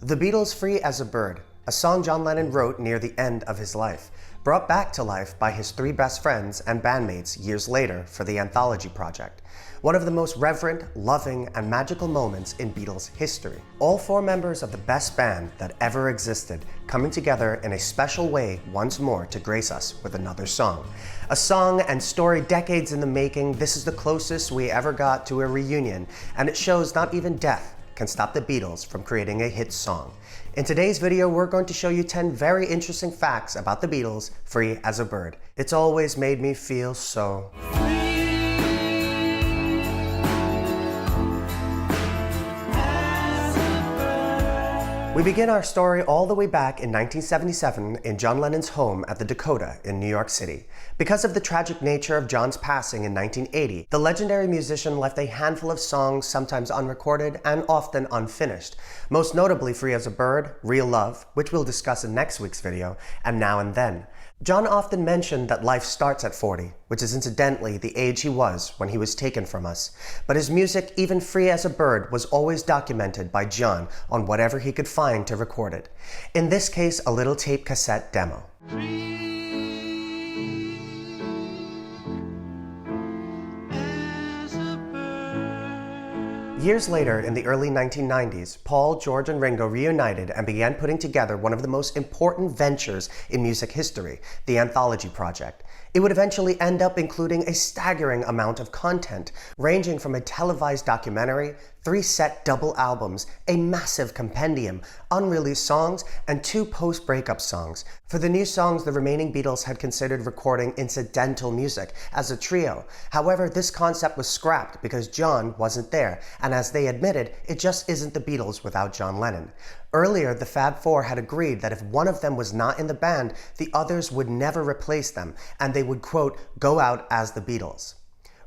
The Beatles' Free as a Bird, a song John Lennon wrote near the end of his life, brought back to life by his three best friends and bandmates years later for the Anthology project. One of the most reverent, loving, and magical moments in Beatles history. All four members of the best band that ever existed coming together in a special way once more to grace us with another song. A song and story decades in the making, this is the closest we ever got to a reunion, and it shows not even death can stop the Beatles from creating a hit song. In today's video, we're going to show you 10 very interesting facts about the Beatles' Free as a Bird. It's always made me feel so free. We begin our story all the way back in 1977 in John Lennon's home at the Dakota in New York City. Because of the tragic nature of John's passing in 1980, the legendary musician left a handful of songs, sometimes unrecorded and often unfinished. Most notably Free as a Bird, Real Love, which we'll discuss in next week's video, and Now and Then. John often mentioned that life starts at 40, which is incidentally the age he was when he was taken from us. But his music, even Free as a Bird, was always documented by John on whatever he could find to record it. In this case, a little tape cassette demo. Years later, in the early 1990s, Paul, George, and Ringo reunited and began putting together one of the most important ventures in music history, the Anthology project. It would eventually end up including a staggering amount of content, ranging from a televised documentary, 3 set double albums, a massive compendium, unreleased songs, and 2 post-breakup songs. For the new songs, the remaining Beatles had considered recording incidental music as a trio. However, this concept was scrapped because John wasn't there, and as they admitted, it just isn't the Beatles without John Lennon. Earlier, the Fab Four had agreed that if one of them was not in the band, the others would never replace them, and they would, quote, go out as the Beatles.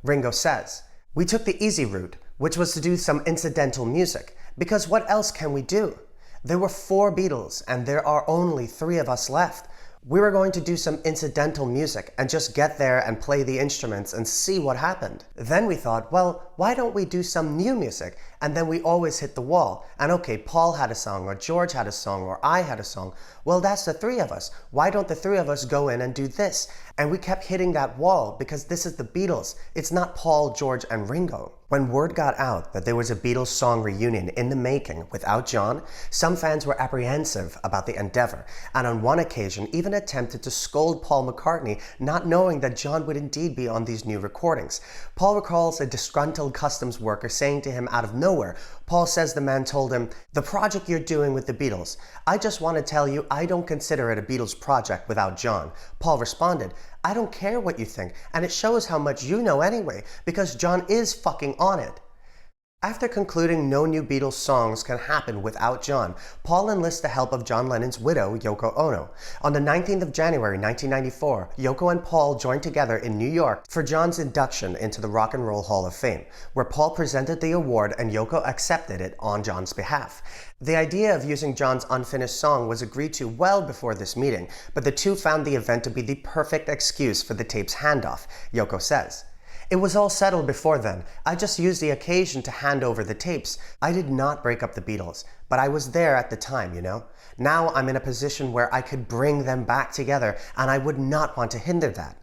Ringo says, "We took the easy route, which was to do some incidental music, because what else can we do? There were 4 Beatles, and there are only 3 of us left. We were going to do some incidental music and just get there and play the instruments and see what happened. Then we thought, well, why don't we do some new music? And then we always hit the wall. And okay, Paul had a song, or George had a song, or I had a song. Well, that's the 3 of us. Why don't the 3 of us go in and do this?" And we kept hitting that wall because this is the Beatles. It's not Paul, George, and Ringo. When word got out that there was a Beatles song reunion in the making without John, some fans were apprehensive about the endeavor, and on one occasion even attempted to scold Paul McCartney, not knowing that John would indeed be on these new recordings. Paul recalls a disgruntled customs worker saying to him out of nowhere, Paul says the man told him, "The project you're doing with the Beatles, I just want to tell you I don't consider it a Beatles project without John." Paul responded, "I don't care what you think, and it shows how much you know anyway, because John is fucking on it." After concluding no new Beatles songs can happen without John, Paul enlists the help of John Lennon's widow, Yoko Ono. On the 19th of January 1994, Yoko and Paul joined together in New York for John's induction into the Rock and Roll Hall of Fame, where Paul presented the award and Yoko accepted it on John's behalf. The idea of using John's unfinished song was agreed to well before this meeting, but the two found the event to be the perfect excuse for the tape's handoff, Yoko says. "It was all settled before then. I just used the occasion to hand over the tapes. I did not break up the Beatles, but I was there at the time, you know? Now I'm in a position where I could bring them back together, and I would not want to hinder that.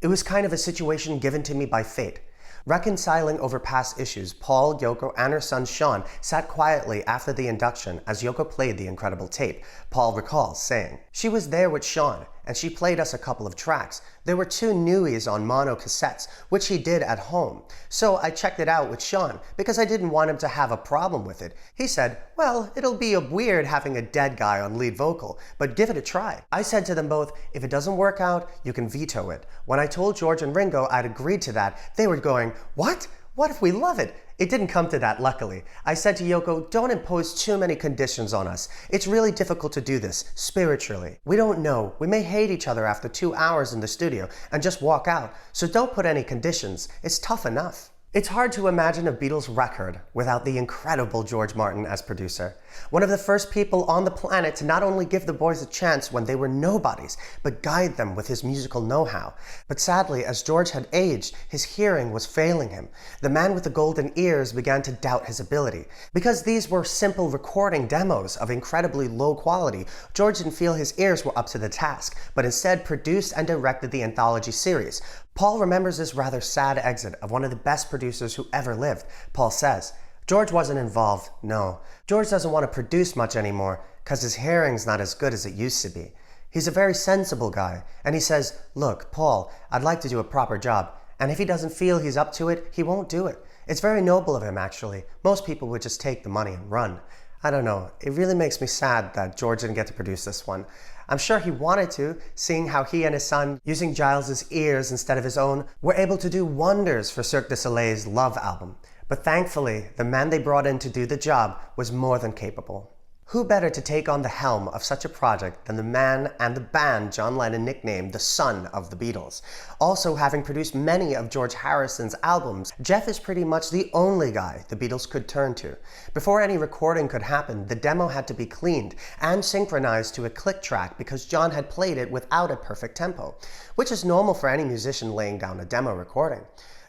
It was kind of a situation given to me by fate." Reconciling over past issues, Paul, Yoko, and her son Sean sat quietly after the induction as Yoko played the incredible tape. Paul recalls saying, "She was there with Sean, and she played us a couple of tracks. There were 2 newies on mono cassettes, which he did at home. So I checked it out with Sean, because I didn't want him to have a problem with it. He said, well, it'll be weird having a dead guy on lead vocal, but give it a try. I said to them both, if it doesn't work out, you can veto it. When I told George and Ringo I'd agreed to that, they were going, what? What if we love it? It didn't come to that, luckily. I said to Yoko, don't impose too many conditions on us. It's really difficult to do this, spiritually. We don't know. We may hate each other after 2 hours in the studio and just walk out. So don't put any conditions. It's tough enough." It's hard to imagine a Beatles record without the incredible George Martin as producer. One of the first people on the planet to not only give the boys a chance when they were nobodies, but guide them with his musical know-how. But sadly, as George had aged, his hearing was failing him. The man with the golden ears began to doubt his ability. Because these were simple recording demos of incredibly low quality, George didn't feel his ears were up to the task, but instead produced and directed the anthology series. Paul remembers this rather sad exit of one of the best producers who ever lived. Paul says, "George wasn't involved, no. George doesn't want to produce much anymore because his hearing's not as good as it used to be. He's a very sensible guy, and he says, look, Paul, I'd like to do a proper job, and if he doesn't feel he's up to it, he won't do it. It's very noble of him, actually. Most people would just take the money and run." I don't know, it really makes me sad that George didn't get to produce this one. I'm sure he wanted to, seeing how he and his son, using Giles's ears instead of his own, were able to do wonders for Cirque du Soleil's Love album. But thankfully, the man they brought in to do the job was more than capable. Who better to take on the helm of such a project than the man and the band John Lennon nicknamed the Son of the Beatles? Also, having produced many of George Harrison's albums, Jeff is pretty much the only guy the Beatles could turn to. Before any recording could happen, the demo had to be cleaned and synchronized to a click track because John had played it without a perfect tempo, which is normal for any musician laying down a demo recording.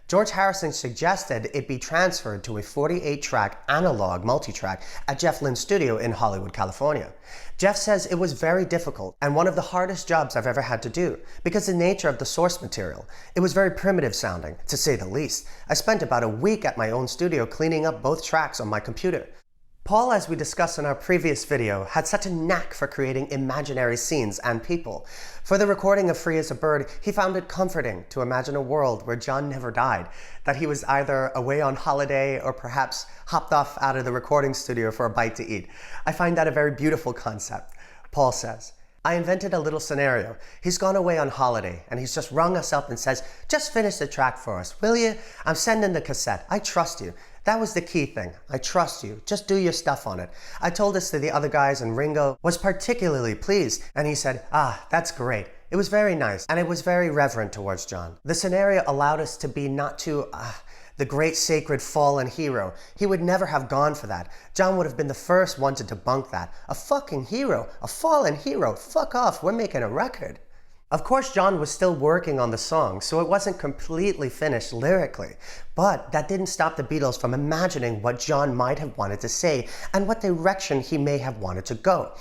George Harrison suggested it be transferred to a 48-track analog multitrack at Jeff Lynne's studio in Hollywood, California. Jeff says it was very difficult and one of the hardest jobs I've ever had to do because of the nature of the source material. It was very primitive sounding, to say the least. I spent about a week at my own studio cleaning up both tracks on my computer. Paul, as we discussed in our previous video, had such a knack for creating imaginary scenes and people. For the recording of Free as a Bird, he found it comforting to imagine a world where John never died, that he was either away on holiday or perhaps hopped off out of the recording studio for a bite to eat. I find that a very beautiful concept. Paul says, "I invented a little scenario. He's gone away on holiday and he's just rung us up and says, 'Just finish the track for us, will you? I'm sending the cassette. I trust you.' That was the key thing. I trust you. Just do your stuff on it." I told this to the other guys and Ringo was particularly pleased and he said, "That's great." It was very nice and it was very reverent towards John. The scenario allowed us to be not too, the great sacred fallen hero. He would never have gone for that. John would have been the first one to debunk that. A fucking hero, a fallen hero, fuck off, we're making a record. Of course, John was still working on the song, so it wasn't completely finished lyrically. But that didn't stop the Beatles from imagining what John might have wanted to say and what direction he may have wanted to go.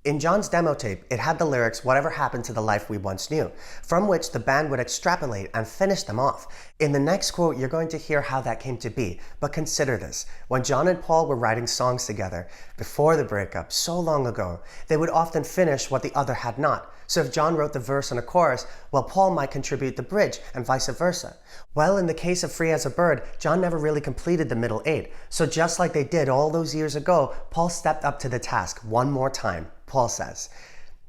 In John's demo tape, it had the lyrics, "Whatever happened to the life we once knew," from which the band would extrapolate and finish them off. In the next quote, you're going to hear how that came to be. But consider this. When John and Paul were writing songs together, before the breakup, so long ago, they would often finish what the other had not. So if John wrote the verse and a chorus, well, Paul might contribute the bridge, and vice versa. Well, in the case of Free as a Bird, John never really completed the middle 8. So just like they did all those years ago, Paul stepped up to the task one more time. Paul says,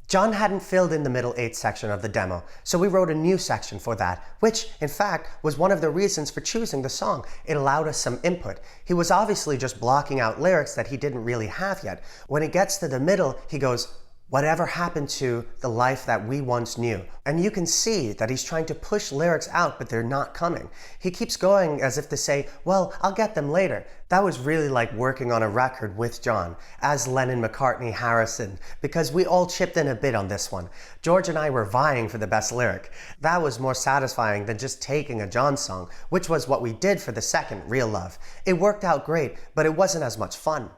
"John hadn't filled in the middle 8 section of the demo, so we wrote a new section for that, which, in fact, was one of the reasons for choosing the song. It allowed us some input. He was obviously just blocking out lyrics that he didn't really have yet. When it gets to the middle, he goes, 'Whatever happened to the life that we once knew?' And you can see that he's trying to push lyrics out, but they're not coming. He keeps going as if to say, 'Well, I'll get them later.' That was really like working on a record with John, as Lennon, McCartney, Harrison, because we all chipped in a bit on this one. George and I were vying for the best lyric. That was more satisfying than just taking a John song, which was what we did for the second, Real Love. It worked out great, but it wasn't as much fun."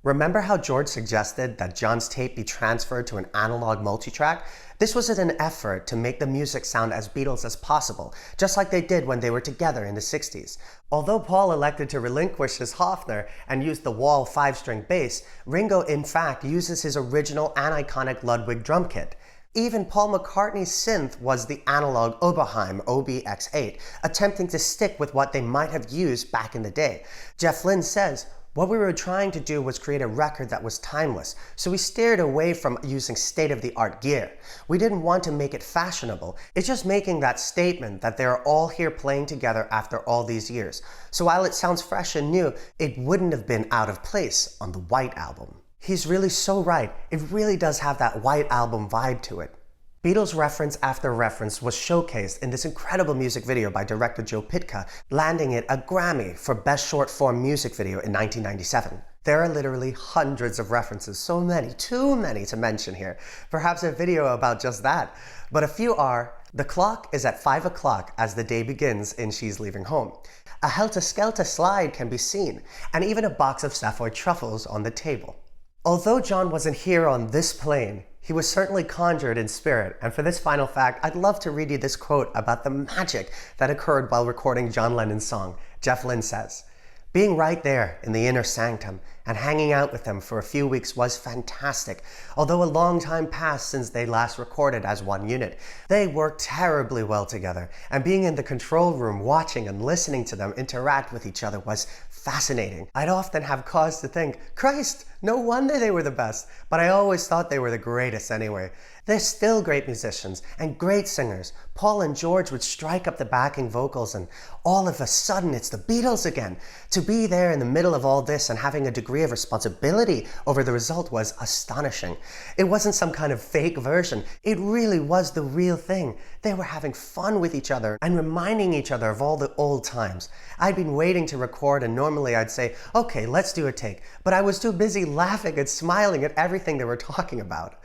Remember how George suggested that John's tape be transferred to an analog multitrack? This was an effort to make the music sound as Beatles as possible, just like they did when they were together in the 60s. Although Paul elected to relinquish his Hofner and use the Wall 5-string bass, Ringo in fact uses his original and iconic Ludwig drum kit. Even Paul McCartney's synth was the analog Oberheim OBX8, attempting to stick with what they might have used back in the day. Jeff Lynne says, "What we were trying to do was create a record that was timeless, so we steered away from using state-of-the-art gear. We didn't want to make it fashionable. It's just making that statement that they're all here playing together after all these years. So while it sounds fresh and new, it wouldn't have been out of place on the White Album." He's really so right. It really does have that White Album vibe to it. Beatles reference after reference was showcased in this incredible music video by director Joe Pytka, landing it a Grammy for Best Short Form Music Video in 1997. There are literally hundreds of references, so many, too many to mention here. Perhaps a video about just that. But a few are: the clock is at 5 o'clock as the day begins in She's Leaving Home. A helter-skelter slide can be seen, and even a box of Savoy truffles on the table. Although John wasn't here on this plane, he was certainly conjured in spirit, and for this final fact, I'd love to read you this quote about the magic that occurred while recording John Lennon's song. Jeff Lynne says, "Being right there in the inner sanctum and hanging out with them for a few weeks was fantastic. Although a long time passed since they last recorded as one unit, they worked terribly well together, and being in the control room watching and listening to them interact with each other was fascinating. I'd often have cause to think, Christ, no wonder they were the best, but I always thought they were the greatest anyway. They're still great musicians and great singers. Paul and George would strike up the backing vocals and all of a sudden it's the Beatles again. To be there in the middle of all this and having a degree of responsibility over the result was astonishing. It wasn't some kind of fake version. It really was the real thing. They were having fun with each other and reminding each other of all the old times. I'd been waiting to record and normally I'd say, okay, let's do a take. But I was too busy laughing and smiling at everything they were talking about."